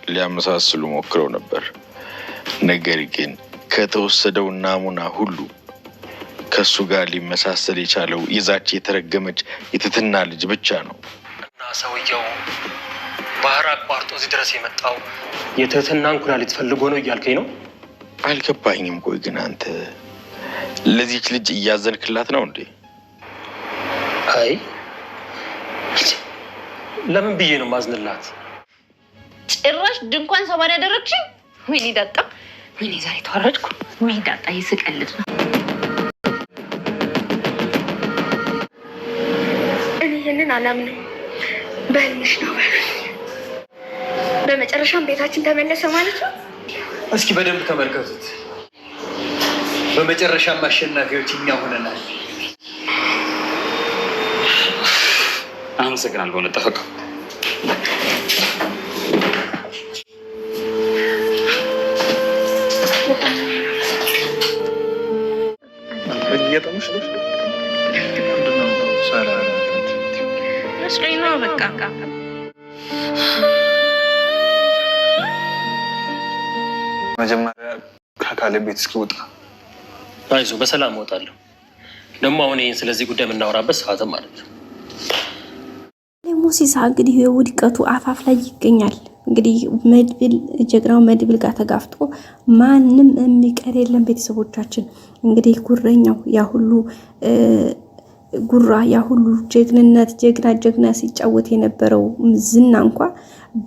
ሊያመሳስሉ ሞክረው ነበር። ነገር ግን ከተወሰደው ናሙና ሁሉ ከሱ ጋር ሊመሳሰል የቻለው የዛች የተረገመች የትትና ልጅ ብቻ ነው። እና ሰውየው ባህር አቋርጦ እዚህ ድረስ የመጣው የትህትናን ኩላሊት ፈልጎ ነው እያልከኝ ነው? አልገባኝም። ቆይ ግን አንተ ለዚህች ልጅ እያዘንክላት ነው እንዴ? አይ ለምን ብዬ ነው ማዝንላት? ጭራሽ ድንኳን ሰባሪ ያደረግሽኝ? ወይኔ ዳጣ፣ ወይኔ ዛሬ ተዋረድኩ። ወይኔ ዳጣ ይስቀልድ ነው። እኔ ይህንን አላምንም። በልሽ ነው በመጨረሻም ቤታችን ተመለሰ ማለት ነው። እስኪ በደንብ ተመልከቱት። በመጨረሻም አሸናፊዎች እኛ ሆነናል። አመሰግናለሁ። በእውነት ጠበቃ መጀመሪያ ከካሌ ቤት እስኪወጣ አይዞህ፣ በሰላም እወጣለሁ። ደግሞ አሁን ይህን ስለዚህ ጉዳይ የምናወራበት ሰዓትም ማለት ነው። ሞሲሳ እንግዲህ የውድቀቱ አፋፍ ላይ ይገኛል። እንግዲህ መድብል ጀግናው መድብል ጋር ተጋፍጦ ማንም የሚቀር የለም። ቤተሰቦቻችን እንግዲህ ጉረኛው ያ ሁሉ ጉራ ያ ሁሉ ጀግና ሲጫወት የነበረው ዝና እንኳ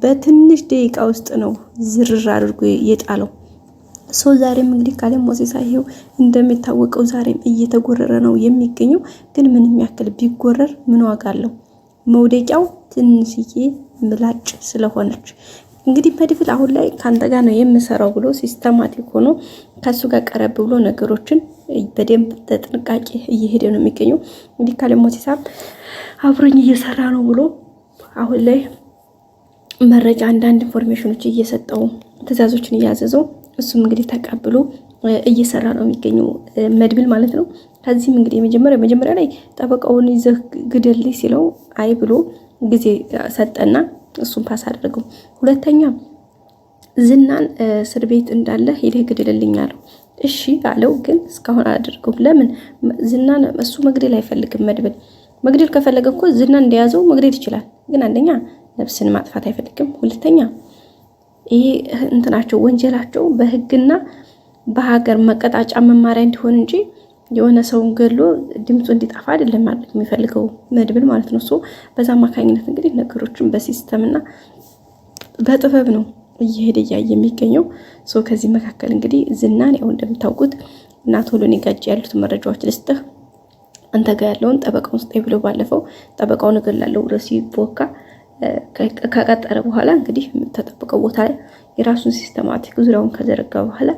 በትንሽ ደቂቃ ውስጥ ነው ዝርር አድርጎ የጣለው። ሰው ዛሬም እንግዲህ ካሌ ሞሲሳ ይሄው እንደሚታወቀው ዛሬም እየተጎረረ ነው የሚገኘው። ግን ምንም ያክል ቢጎረር ምን ዋጋ አለው? መውደቂያው ትንሽዬ ምላጭ ስለሆነች እንግዲህ መድብል አሁን ላይ ካንተ ጋር ነው የምሰራው ብሎ ሲስተማቲክ ሆኖ ከሱ ጋር ቀረብ ብሎ ነገሮችን በደንብ ተጥንቃቄ እየሄደ ነው የሚገኘው። እንግዲህ ካሌ ሞሲሳ አብሮኝ እየሰራ ነው ብሎ አሁን ላይ መረጃ አንዳንድ ኢንፎርሜሽኖች እየሰጠው ትዕዛዞችን እያዘዘው እሱም እንግዲህ ተቀብሎ እየሰራ ነው የሚገኘው መድብል ማለት ነው። ከዚህም እንግዲህ መጀመሪያ ላይ ጠበቃውን ይዘህ ግደልኝ ሲለው አይ ብሎ ጊዜ ሰጠና እሱን ፓስ አደረገው። ሁለተኛ ዝናን እስር ቤት እንዳለ ሄደህ ግደልልኝ አለው። እሺ አለው፣ ግን እስካሁን አላደረገውም። ለምን? ዝናን እሱ መግደል አይፈልግም። መግደል ከፈለገ እኮ ዝናን እንደያዘው መግደል ይችላል። ግን አንደኛ ነፍስን ማጥፋት አይፈልግም። ሁለተኛ ይሄ እንትናቸው ወንጀላቸው በህግና በሀገር መቀጣጫ መማሪያ እንዲሆን እንጂ የሆነ ሰውን ገሎ ድምፁ እንዲጠፋ አይደለም ማለት የሚፈልገው መድብል ማለት ነው። በዛ አማካኝነት እንግዲህ ነገሮችን በሲስተምና በጥበብ ነው እየሄደ የሚገኘው። ከዚህ መካከል እንግዲህ ዝናን ያው እንደምታውቁት እና ቶሎ ኒጋጅ ያሉት መረጃዎች ልስጥህ። አንተ ጋር ያለውን ጠበቃውን ስጠይ ብሎ ባለፈው ጠበቃውን እገላለሁ ብሎ ሲቦካ ከቀጠረ በኋላ እንግዲህ ተጠብቀው ቦታ ላይ የራሱን ሲስተማቲክ ዙሪያውን ከዘረጋ በኋላ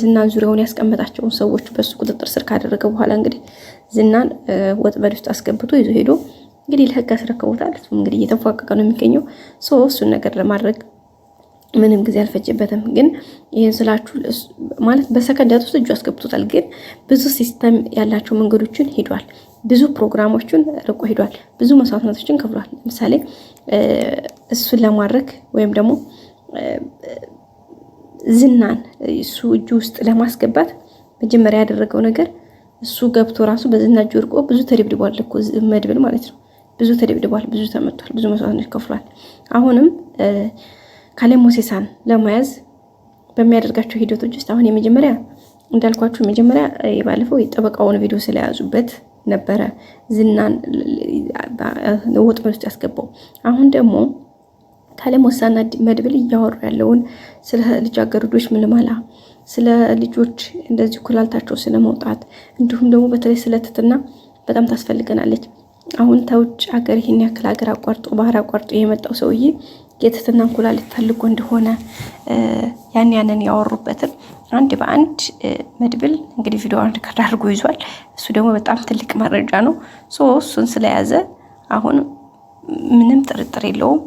ዝናን ዙሪያውን ያስቀመጣቸውን ሰዎች በሱ ቁጥጥር ስር ካደረገ በኋላ እንግዲህ ዝናን ወጥመድ ውስጥ አስገብቶ ይዞ ሄዶ እንግዲህ ለህግ አስረክቦታል። እንግዲህ እየተፏቀቀ ነው የሚገኘው። እሱን ነገር ለማድረግ ምንም ጊዜ አልፈጀበትም። ግን ይሄን ስላችሁ ማለት በሰከንዳት ውስጥ እጁ አስገብቶታል። ግን ብዙ ሲስተም ያላቸው መንገዶችን ሄዷል። ብዙ ፕሮግራሞችን ርቆ ሄዷል። ብዙ መስዋዕትነቶችን ከፍሏል። ለምሳሌ እሱን ለማድረግ ወይም ደግሞ ዝናን እሱ እጁ ውስጥ ለማስገባት መጀመሪያ ያደረገው ነገር እሱ ገብቶ ራሱ በዝና እጁ ወርቆ ብዙ ተደብድቧል እኮ መድብል ማለት ነው። ብዙ ተደብድቧል፣ ብዙ ተመቷል፣ ብዙ መስዋዕትነት ከፍሏል። አሁንም ካሌ ሞሲሳን ለመያዝ በሚያደርጋቸው ሂደቶች ውስጥ አሁን የመጀመሪያ እንዳልኳችሁ መጀመሪያ ባለፈው የጠበቃውን ቪዲዮ ስለያዙበት ነበረ ዝናን ወጥመድ ውስጥ ያስገባው። አሁን ደግሞ ካሌ ሞሲሳና መድብል እያወሩ ያለውን ስለ ልጃገረዶች ምልመላ፣ ስለ ልጆች እንደዚህ ኩላልታቸው ስለመውጣት እንዲሁም ደግሞ በተለይ ስለ ትህትና በጣም ታስፈልገናለች። አሁን ተውጭ ሀገር ይሄን ያክል ሀገር አቋርጦ ባህር አቋርጦ የመጣው ሰውዬ የትህትናን ኩላሊት ፈልጎ እንደሆነ ያንን ያወሩበትን አንድ በአንድ መድብል እንግዲህ ቪዲዮ አንድ ከዳርጎ ይዟል። እሱ ደግሞ በጣም ትልቅ መረጃ ነው። እሱን ስለያዘ አሁን ምንም ጥርጥር የለውም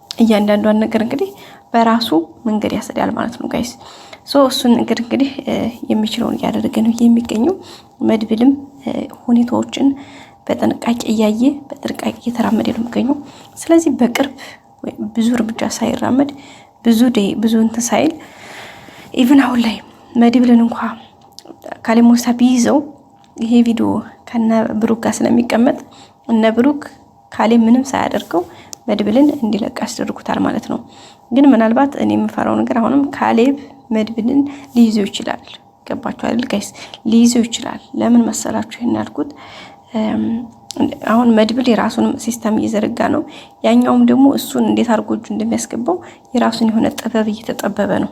እያንዳንዷን ነገር እንግዲህ በራሱ መንገድ ያሰዳል ማለት ነው ጋይስ። እሱን ነገር እንግዲህ የሚችለውን እያደረገ ነው የሚገኘው። መድብልም ሁኔታዎችን በጥንቃቄ እያየ በጥንቃቄ እየተራመደ ነው የሚገኘው። ስለዚህ በቅርብ ብዙ እርምጃ ሳይራመድ ብዙ እንትን ሳይል ኢቭን አሁን ላይ መድብልን እንኳ ካሌብ ሞሲሳ ቢይዘው ይሄ ቪዲዮ ከነ ብሩክ ጋር ስለሚቀመጥ እነ ብሩክ ካሌብ ምንም ሳያደርገው መድብልን እንዲለቅ ያስደርጉታል ማለት ነው። ግን ምናልባት እኔ የምፈራው ነገር አሁንም ካሌብ መድብልን ሊይዘው ይችላል። ገባችሁ አይደል ጋይስ? ሊይዘው ይችላል። ለምን መሰላችሁ ይሄን ያልኩት? አሁን መድብል የራሱን ሲስተም እየዘረጋ ነው። ያኛውም ደግሞ እሱን እንዴት አድርጎ እጁ እንደሚያስገባው የራሱን የሆነ ጥበብ እየተጠበበ ነው።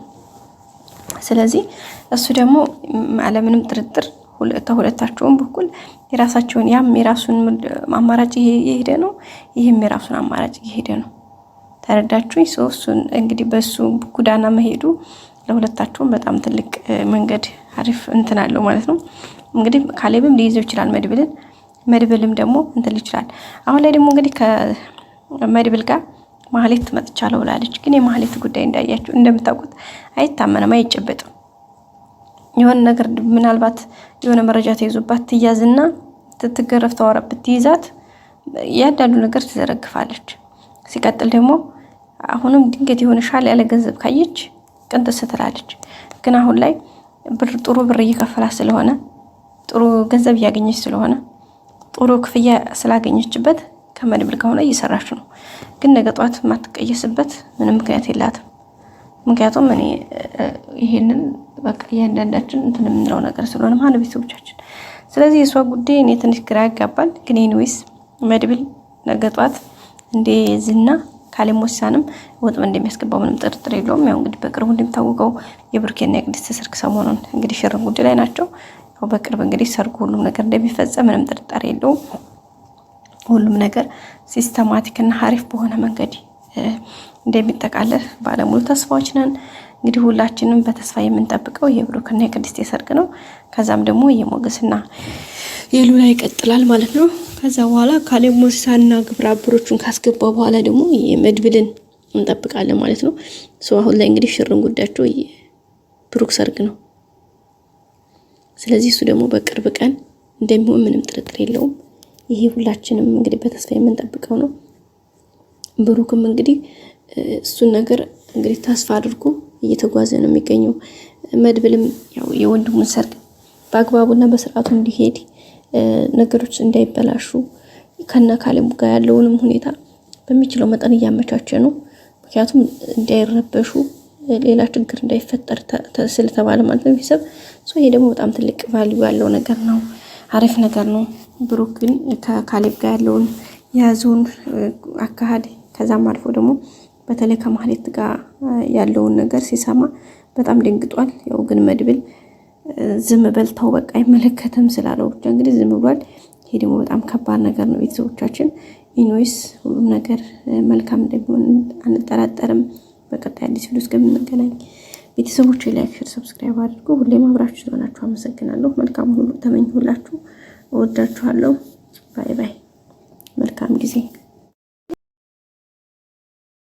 ስለዚህ እሱ ደግሞ አለምንም ጥርጥር ከሁለታቸውም በኩል የራሳቸውን ያም የራሱን አማራጭ እየሄደ ነው፣ ይህም የራሱን አማራጭ እየሄደ ነው። ተረዳችሁኝ? እሱን እንግዲህ በሱ ጎዳና መሄዱ ለሁለታቸውም በጣም ትልቅ መንገድ አሪፍ እንትን አለው ማለት ነው። እንግዲህ ካሌብም ሊይዘው ይችላል መድብልን፣ መድብልም ደግሞ እንትን ይችላል። አሁን ላይ ደግሞ እንግዲህ ከመድብል ጋር ማህሌት መጥቻለሁ ብላለች። ግን የማህሌት ጉዳይ እንዳያችሁ እንደምታውቁት አይታመንም፣ አይጨበጥም። የሆነ ነገር ምናልባት የሆነ መረጃ ተይዞባት ትያዝና ትገረፍ ተወራበት ትይዛት ያዳሉ ነገር ትዘረግፋለች። ሲቀጥል ደግሞ አሁንም ድንገት የሆነ ሻል ያለ ገንዘብ ካየች ቅንጥስ ትላለች። ግን አሁን ላይ ጥሩ ብር እየከፈላት ስለሆነ ጥሩ ገንዘብ እያገኘች ስለሆነ ጥሩ ክፍያ ስላገኘችበት ከመድብል ጋር ሆነ እየሰራች ነው። ግን ነገ ጧት የማትቀየስበት ምንም ምክንያት የላትም። ምክንያቱም እኔ ይሄንን በቃ እያንዳንዳችን እንትን የምንለው ነገር ስለሆነ ማለት ቤተሰቦቻችን። ስለዚህ የሷ ጉዳይ እኔ ትንሽ ግራ ያጋባል። ግን ኤኒዌይስ መድብል ነገ ጧት እንደዝና ካሌብ ሞሲሳንም ወጥመድ እንደሚያስገባው ምንም ጥርጥር የለውም። ያው እንግዲህ በቅርቡ እንደሚታወቀው የብሩኬና የቅድስት ሰርግ ሰሞኑን እንግዲህ ሽርን ጉዳይ ላይ ናቸው። ያው በቅርብ እንግዲህ ሰርጉ ሁሉም ነገር እንደሚፈጸም ምንም ጥርጥር የለውም። ሁሉም ነገር ሲስተማቲክ እና አሪፍ በሆነ መንገድ እንደሚጠቃለል ባለሙሉ ተስፋዎች ነን። እንግዲህ ሁላችንም በተስፋ የምንጠብቀው የብሩክና የቅድስት ሰርግ ነው። ከዛም ደግሞ የሞገስና የሉላ ይቀጥላል ማለት ነው። ከዛ በኋላ ካሌብ ሞሲሳና ግብረ አበሮቹን ካስገባ በኋላ ደግሞ የመድብልን እንጠብቃለን ማለት ነው። አሁን ላይ እንግዲህ ሽርን ጉዳያቸው ብሩክ ሰርግ ነው። ስለዚህ እሱ ደግሞ በቅርብ ቀን እንደሚሆን ምንም ጥርጥር የለውም። ይሄ ሁላችንም እንግዲህ በተስፋ የምንጠብቀው ነው። ብሩክም እንግዲህ እሱን ነገር እንግዲህ ተስፋ አድርጎ እየተጓዘ ነው የሚገኘው። መድብልም ያው የወንድሙን ሰርግ በአግባቡና በስርዓቱ እንዲሄድ ነገሮች እንዳይበላሹ ከነ ካሌብ ጋር ያለውንም ሁኔታ በሚችለው መጠን እያመቻቸ ነው። ምክንያቱም እንዳይረበሹ ሌላ ችግር እንዳይፈጠር ስለተባለ ማለት ነው ቤተሰብ። ይሄ ደግሞ በጣም ትልቅ ቫልዩ ያለው ነገር ነው፣ አሪፍ ነገር ነው። ብሩክ ግን ከካሌብ ጋር ያለውን የያዘውን አካሄድ ከዛም አልፎ ደግሞ በተለይ ከማህሌት ጋር ያለውን ነገር ሲሰማ በጣም ደንግጧል። ያው ግን መድብል ዝም በልተው በቃ አይመለከትም ስላለው ብቻ እንግዲህ ዝም ብሏል። ይሄ ደግሞ በጣም ከባድ ነገር ነው ቤተሰቦቻችን። ኢኖይስ ሁሉም ነገር መልካም እንደሚሆን አንጠራጠርም። በቀጣይ አዲስ ቪዲዮ እስከምንገናኝ ቤተሰቦች ላይክ፣ ሼር፣ ሰብስክራይብ አድርጉ። ሁሌም አብራችሁ ስለሆናችሁ አመሰግናለሁ። መልካም ሁሉ ተመኝሁላችሁ። እወዳችኋለሁ። ባይ ባይ። መልካም ጊዜ